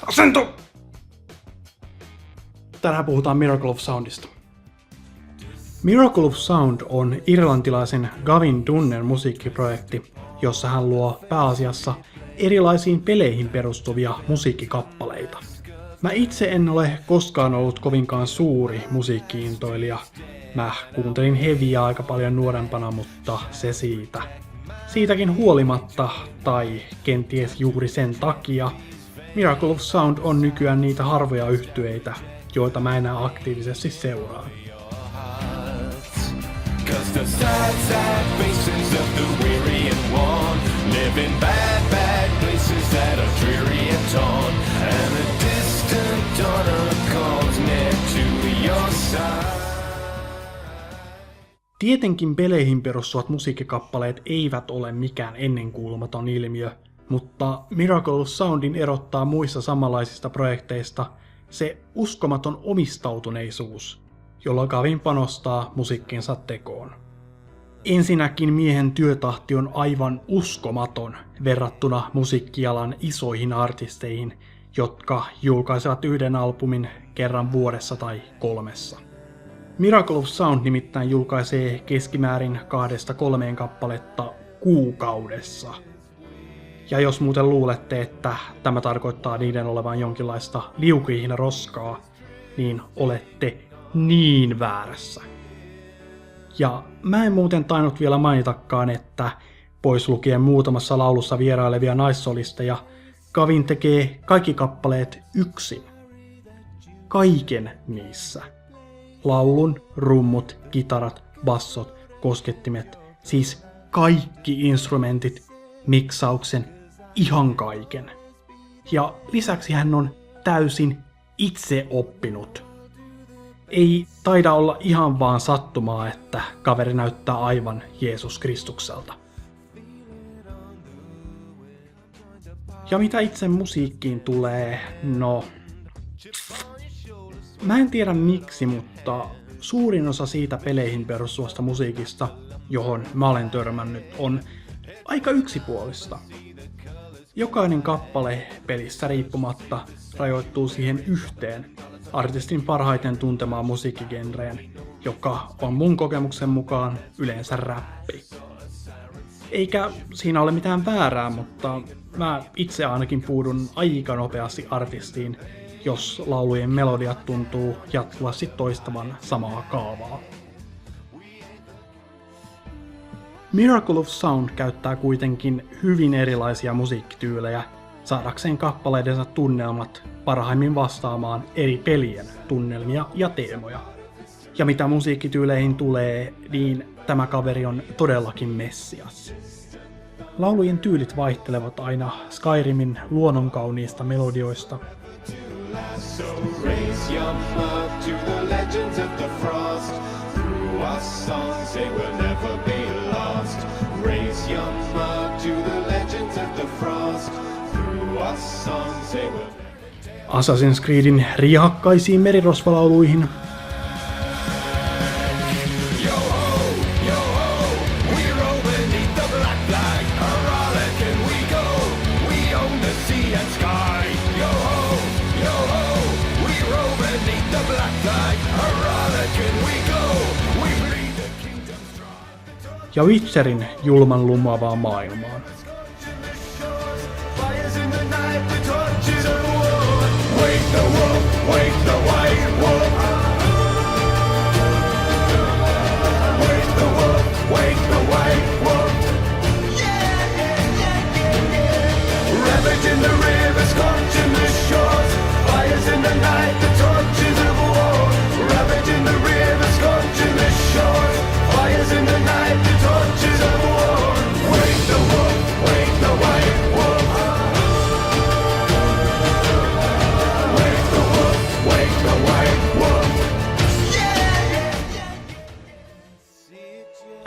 Asento! Tänään puhutaan Miracle of Soundista. Miracle of Sound on irlantilaisen Gavin Dunnen musiikkiprojekti, jossa hän luo pääasiassa erilaisiin peleihin perustuvia musiikkikappaleita. Mä itse en ole koskaan ollut kovinkaan suuri musiikkiintoilija. Mä kuuntelin heavyä aika paljon nuorempana, mutta se siitä. Siitäkin huolimatta, tai kenties juuri sen takia, Miracle of Sound on nykyään niitä harvoja yhtyeitä, joita mä enää aktiivisesti seuraan. Tietenkin peleihin perustuvat musiikkikappaleet eivät ole mikään ennenkuulumaton ilmiö, mutta Miracle of Soundin erottaa muissa samanlaisista projekteista se uskomaton omistautuneisuus, jolla Gavin panostaa musiikkinsa tekoon. Ensinnäkin miehen työtahti on aivan uskomaton verrattuna musiikkialan isoihin artisteihin, jotka julkaisevat yhden albumin kerran vuodessa tai 3. Miracle of Sound nimittäin julkaisee keskimäärin 2-3 kappaletta kuukaudessa. Ja jos muuten luulette, että tämä tarkoittaa niiden olevan jonkinlaista liukuhihnaroskaa, niin olette niin väärässä. Ja mä en muuten tainnut vielä mainitakaan, että pois lukien muutamassa laulussa vierailevia naissolisteja, Gavin tekee kaikki kappaleet yksin. Kaiken niissä. Laulun, rummut, kitarat, bassot, koskettimet, siis kaikki instrumentit, miksauksen, ihan kaiken. Ja lisäksi hän on täysin itse oppinut. Ei taida olla ihan vaan sattumaa, että kaveri näyttää aivan Jeesus Kristukselta. Ja mitä itse musiikkiin tulee, no... Mä en tiedä miksi, mutta suurin osa siitä peleihin perustuvasta musiikista, johon mä olen törmännyt, on aika yksipuolista. Jokainen kappale pelissä riippumatta rajoittuu siihen yhteen artistin parhaiten tuntemaan musiikkigenreen, joka on mun kokemuksen mukaan yleensä räppi. Eikä siinä ole mitään väärää, mutta mä itse ainakin puudun aika nopeasti artistiin, jos laulujen melodiat tuntuu jatkuvasti toistavan samaa kaavaa. Miracle of Sound käyttää kuitenkin hyvin erilaisia musiikkityylejä saadakseen kappaleidensa tunnelmat parhaimmin vastaamaan eri pelien tunnelmia ja teemoja. Ja mitä musiikkityyleihin tulee, niin tämä kaveri on todellakin messias. Laulujen tyylit vaihtelevat aina Skyrimin luonnonkauniista melodioista Assassin's Creedin riehakkaisiin merirosvalauluihin, ja Witcherin julman lumoavaan maailmaan.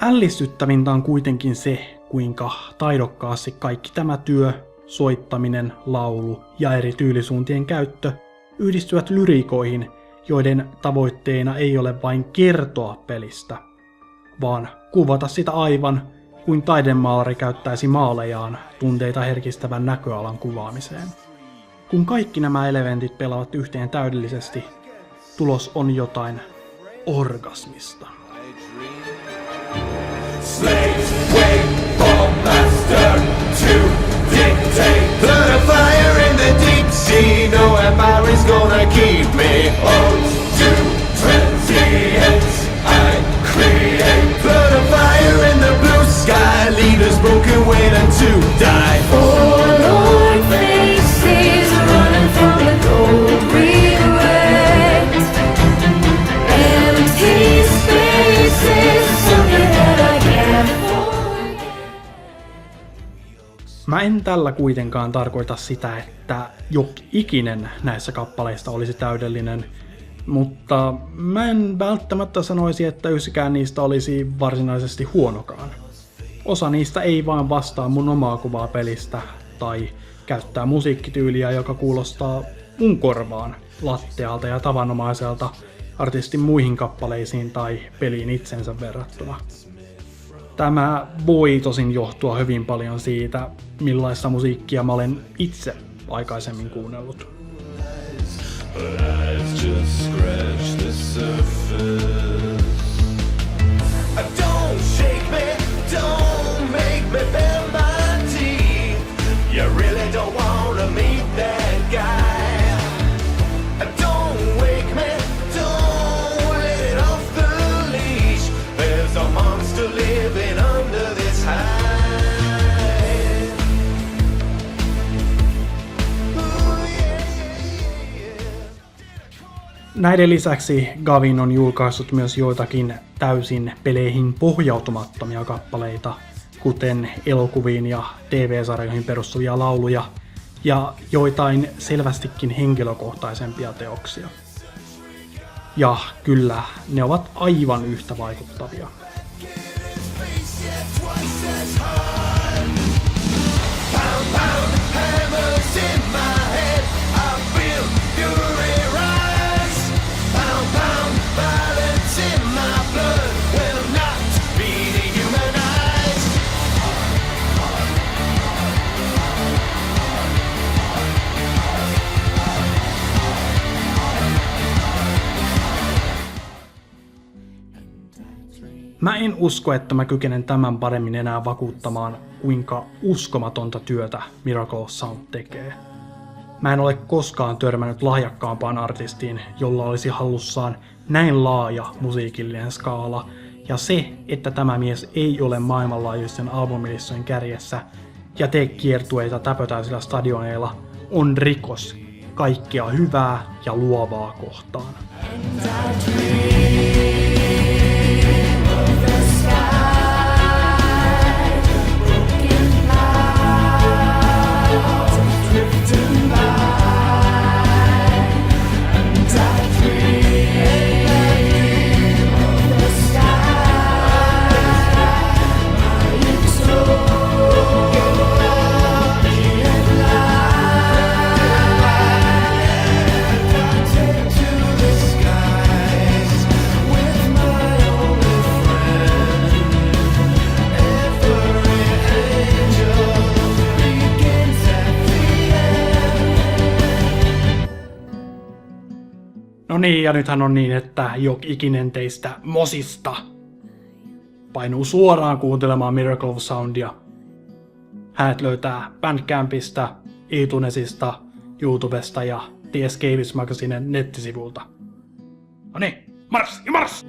Ällistyttävintä on kuitenkin se, kuinka taidokkaasti kaikki tämä työ, soittaminen, laulu ja eri tyylisuuntien käyttö yhdistyvät lyriikoihin, joiden tavoitteena ei ole vain kertoa pelistä, vaan kuvata sitä aivan kuin taidemaalari käyttäisi maalejaan tunteita herkistävän näköalan kuvaamiseen. Kun kaikki nämä elementit pelaavat yhteen täydellisesti, tulos on jotain orgasmista. Slaves wait for master to dictate. Put a fire in the deep sea. No empire's gonna keep me. Ode to transience I create. Put a fire in the blue sky. Leaders broken, waiting to die. Forlorn faces running from the cold regret. Empty spaces, something that I can't forget. Mä en tällä kuitenkaan tarkoita sitä, että ikinen näissä kappaleista olisi täydellinen, mutta mä en välttämättä sanoisi, että yksikään niistä olisi varsinaisesti huonokaan. Osa niistä ei vaan vastaa mun omaa kuvaa pelistä tai käyttää musiikkityyliä, joka kuulostaa mun korvaan lattealta ja tavanomaiselta artistin muihin kappaleisiin tai peliin itsensä verrattuna. Tämä voi tosin johtua hyvin paljon siitä, millaista musiikkia mä olen itse aikaisemmin kuunnellut. Don't shake me, don't make me bare my teeth. You really don't wanna meet that guy. Don't wake me, don't let it off the leash. There's a monster living under this hide. Ooh, yeah, yeah, yeah. Näiden lisäksi Gavin on julkaissut myös joitakin täysin peleihin pohjautumattomia kappaleita, kuten elokuviin ja TV-sarjoihin perustuvia lauluja ja joitain selvästikin henkilökohtaisempia teoksia. Ja kyllä, ne ovat aivan yhtä vaikuttavia. Mä en usko, että mä kykenen tämän paremmin enää vakuuttamaan, kuinka uskomatonta työtä Miracle Sound tekee. Mä en ole koskaan törmännyt lahjakkaampaan artistiin, jolla olisi hallussaan näin laaja musiikillinen skaala, ja se, että tämä mies ei ole maailmanlaajuisten albumilistojen kärjessä ja tee kiertueita täpötäisillä stadioneilla, on rikos kaikkea hyvää ja luovaa kohtaan. No niin, ja nythän on niin, että ikinen teistä mosista painuu suoraan kuuntelemaan Miracle Soundia. Hänet löytää Bandcampista, iTunesista, YouTubesta ja The Escapist Magazinen nettisivulta. No niin, mars ja mars!